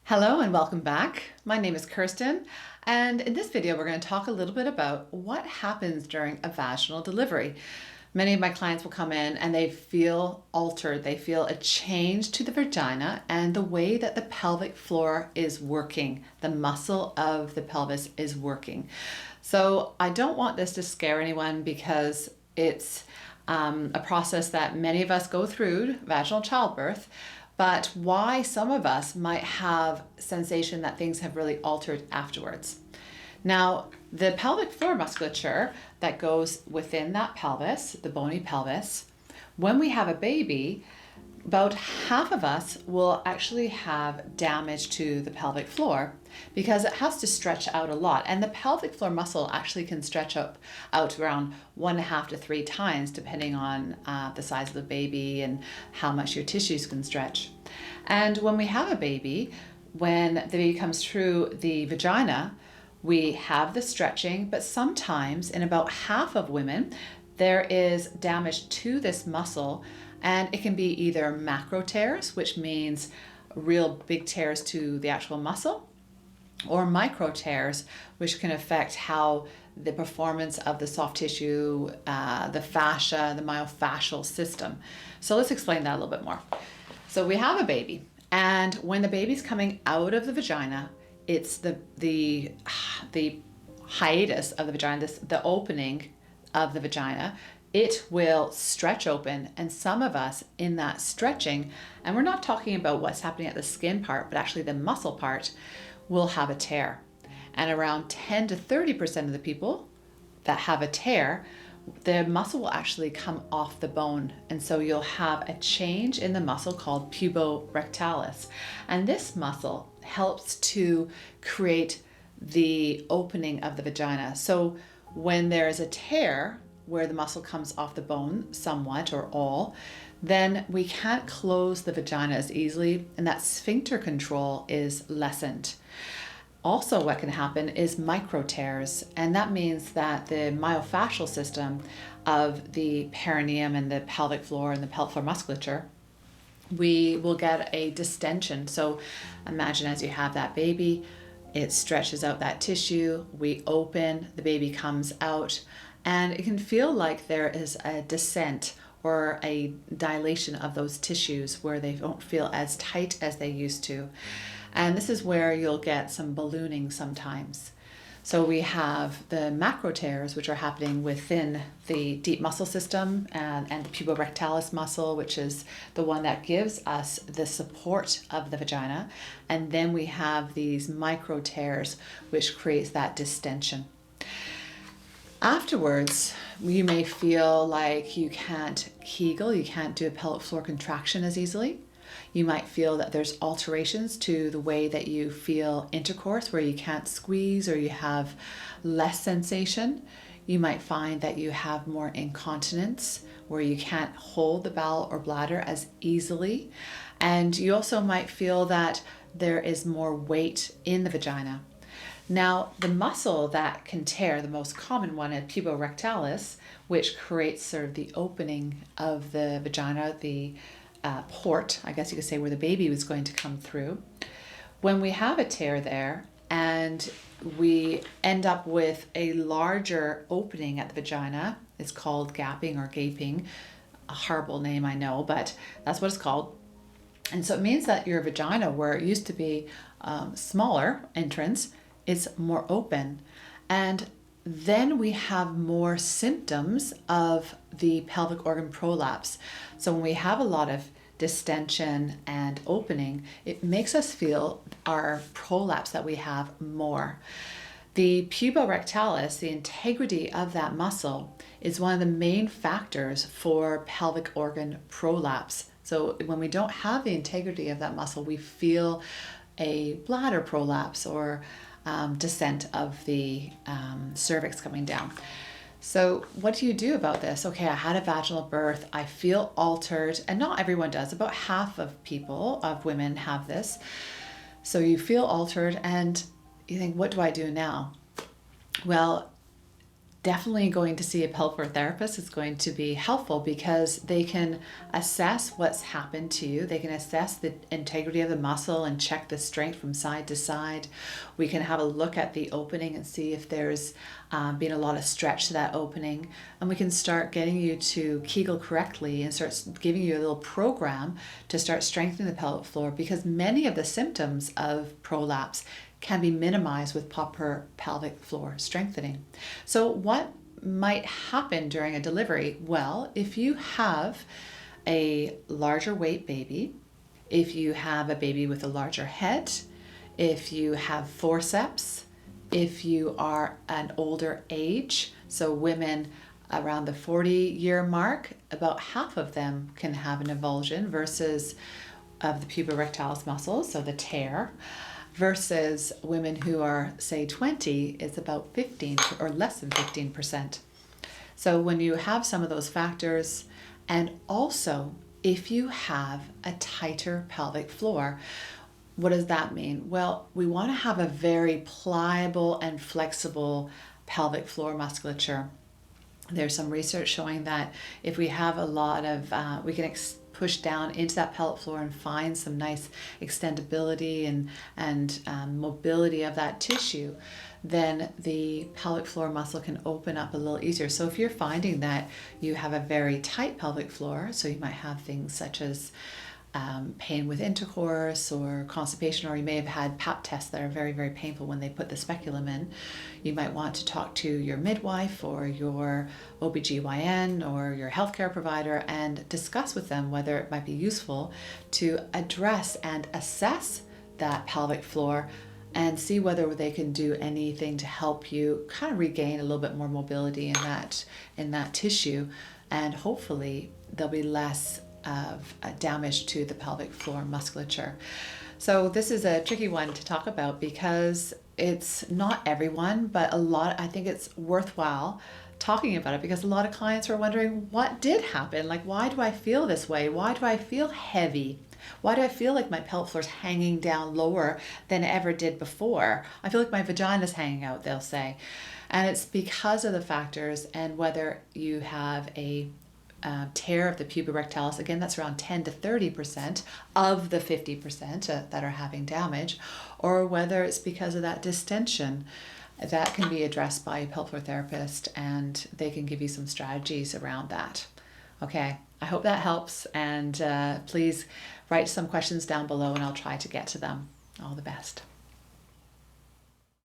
Hello and welcome back. My name is Kirsten, and in this video we're going to talk a little bit about what happens during a vaginal delivery. Many of my clients will come in and they feel altered. They feel a change to the vagina and the way that the pelvic floor is working. The muscle of the pelvis is working. So I don't want this to scare anyone because it's a process that many of us go through, vaginal childbirth. But why some of us might have sensation that things have really altered afterwards. Now, the pelvic floor musculature that goes within that pelvis, the bony pelvis, when we have a baby, about half of us will actually have damage to the pelvic floor because it has to stretch out a lot. And the pelvic floor muscle actually can stretch out around 1.5 to 3 times depending on the size of the baby and how much your tissues can stretch. And when we have a baby, when the baby comes through the vagina, we have the stretching, but sometimes in about half of women, there is damage to this muscle, and it can be either macro tears, which means real big tears to the actual muscle, or micro tears, which can affect how the performance of the soft tissue, the fascia, the myofascial system. So let's explain that a little bit more. So we have a baby, and when the baby's coming out of the vagina, it's the hiatus of the vagina, the opening of the vagina. It will stretch open, and some of us in that stretching, and we're not talking about what's happening at the skin part, but actually the muscle part, will have a tear. And around 10 to 30% of the people that have a tear, the muscle will actually come off the bone. And so you'll have a change in the muscle called puborectalis. And this muscle helps to create the opening of the vagina. So when there is a tear where the muscle comes off the bone somewhat or all, then we can't close the vagina as easily, and that sphincter control is lessened. Also, what can happen is micro tears, and that means that the myofascial system of the perineum and the pelvic floor and the pelvic floor musculature, we will get a distension. So imagine as you have that baby, it stretches out that tissue, we open, the baby comes out, and it can feel like there is a descent or a dilation of those tissues where they don't feel as tight as they used to. And this is where you'll get some ballooning sometimes. So we have the macro tears, which are happening within the deep muscle system and the puborectalis muscle, which is the one that gives us the support of the vagina. And then we have these micro tears, which creates that distension. Afterwards, you may feel like you can't Kegel, you can't do a pelvic floor contraction as easily. You might feel that there's alterations to the way that you feel intercourse, where you can't squeeze or you have less sensation. You might find that you have more incontinence, where you can't hold the bowel or bladder as easily. And you also might feel that there is more weight in the vagina. Now, the muscle that can tear, the most common one is puborectalis, which creates sort of the opening of the vagina, the port, I guess you could say, where the baby was going to come through. When we have a tear there and we end up with a larger opening at the vagina, it's called gapping or gaping, a horrible name I know, but that's what it's called. And so it means that your vagina, where it used to be smaller entrance, is more open. And then we have more symptoms of the pelvic organ prolapse. So when we have a lot of distension and opening, it makes us feel our prolapse that we have more. The puborectalis, the integrity of that muscle, is one of the main factors for pelvic organ prolapse. So when we don't have the integrity of that muscle, we feel a bladder prolapse or descent of the cervix coming down. So what do you do about this? Okay, I had a vaginal birth, I feel altered, and not everyone does. About half of women have this. So you feel altered and you think, what do I do now? Well, definitely going to see a pelvic floor therapist is going to be helpful because they can assess what's happened to you. They can assess the integrity of the muscle and check the strength from side to side. We can have a look at the opening and see if there's been a lot of stretch to that opening. And we can start getting you to Kegel correctly and start giving you a little program to start strengthening the pelvic floor, because many of the symptoms of prolapse can be minimized with proper pelvic floor strengthening. So what might happen during a delivery? Well, if you have a larger weight baby, if you have a baby with a larger head, if you have forceps, if you are an older age, so women around the 40-year mark, about half of them can have an avulsion versus of the puborectalis muscle, so the tear, versus women who are, say, 20, is about 15 or less than 15%. So when you have some of those factors, and also if you have a tighter pelvic floor, what does that mean? Well, we want to have a very pliable and flexible pelvic floor musculature. There's some research showing that if we have a lot of, we can push down into that pelvic floor and find some nice extendability and mobility of that tissue, then the pelvic floor muscle can open up a little easier. So if you're finding that you have a very tight pelvic floor, so you might have things such as pain with intercourse or constipation, or you may have had pap tests that are very, very painful when they put the speculum in, you might want to talk to your midwife or your OBGYN or your healthcare provider and discuss with them whether it might be useful to address and assess that pelvic floor and see whether they can do anything to help you kind of regain a little bit more mobility in that tissue, and hopefully there'll be less of damage to the pelvic floor musculature. So this is a tricky one to talk about because it's not everyone, but I think it's worthwhile talking about it, because a lot of clients are wondering, what did happen? Like, why do I feel this way? Why do I feel heavy? Why do I feel like my pelvic floor is hanging down lower than it ever did before? I feel like my vagina is hanging out, they'll say. And it's because of the factors, and whether you have a tear of the puborectalis, again, that's around 10 to 30% of the 50% that are having damage, or whether it's because of that distension. That can be addressed by a pelvic floor therapist, and they can give you some strategies around that. Okay, I hope that helps, and please write some questions down below and I'll try to get to them. All the best.